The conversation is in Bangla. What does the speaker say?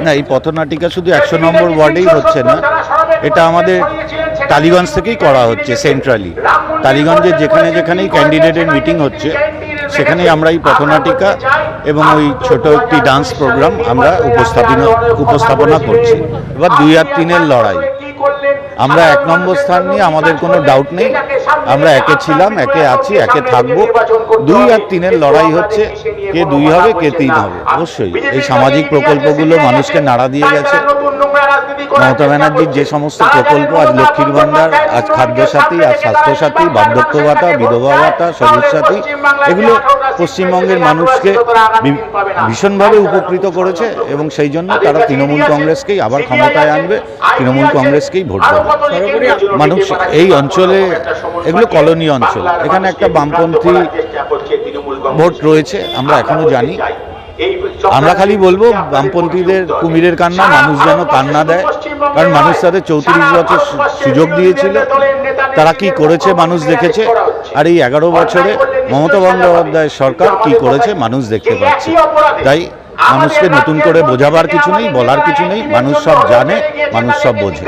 না, এই পথনাটিকা শুধু 100 নম্বর ওয়ার্ডেই হচ্ছে না, এটা আমাদের টালিগঞ্জ থেকেই করা হচ্ছে সেন্ট্রালি। টালিগঞ্জে যেখানে যেখানেই ক্যান্ডিডেটের মিটিং হচ্ছে সেখানেই আমরা এই পথনাটিকা এবং ওই ছোট একটি ডান্স প্রোগ্রাম আমরা উপস্থাপনা করছি। এবার 2 আর 3-এর লড়াই। আমরা 1 নম্বর স্থান নিয়ে আমাদের কোনো ডাউট নেই, আমরা একে ছিলাম, একে আছি, একে থাকবো। 2 আর 3-এর লড়াই হচ্ছে কে 2 হবে কে 3 হবে। অবশ্যই এই সামাজিক প্রকল্পগুলো মানুষকে নাড়া দিয়ে গেছে। মমতা ব্যানার্জির যে সমস্ত প্রকল্প, আজ লক্ষ্মীর ভাণ্ডার, আজ খাদ্যসাথী, আজ স্বাস্থ্যসাথী, বার্ধক্য ভাতা, বিধবা ভাতা, সবুজ সাথী, এগুলো পশ্চিমবঙ্গের মানুষকে ভীষণভাবে উপকৃত করেছে এবং সেই জন্য তারা তৃণমূল কংগ্রেসকেই আবার ক্ষমতায় আনবে, তৃণমূল কংগ্রেসকেই ভোট দেবে। মানুষ এই অঞ্চলে, এগুলো কলোনি অঞ্চল, এখানে একটা বামপন্থী ভোট রয়েছে, আমরা এখনো জানি। আমরা খালি বলবো বামপন্থীদের কুমিরের কান্না মানুষ যেন কান্না দেয়, কারণ মানুষ তাদের 34 বছর সুযোগ দিয়েছিল, তারা কি করেছে মানুষ দেখেছে। আর এই 11 বছরে মমতা বন্দ্যোপাধ্যায়ের সরকার কি করেছে মানুষ দেখতে পাচ্ছে। তাই মানুষকে নতুন করে বোঝাবার কিছু নেই, বলার কিছু নেই, মানুষ সব জানে, মানুষ সব বোঝে।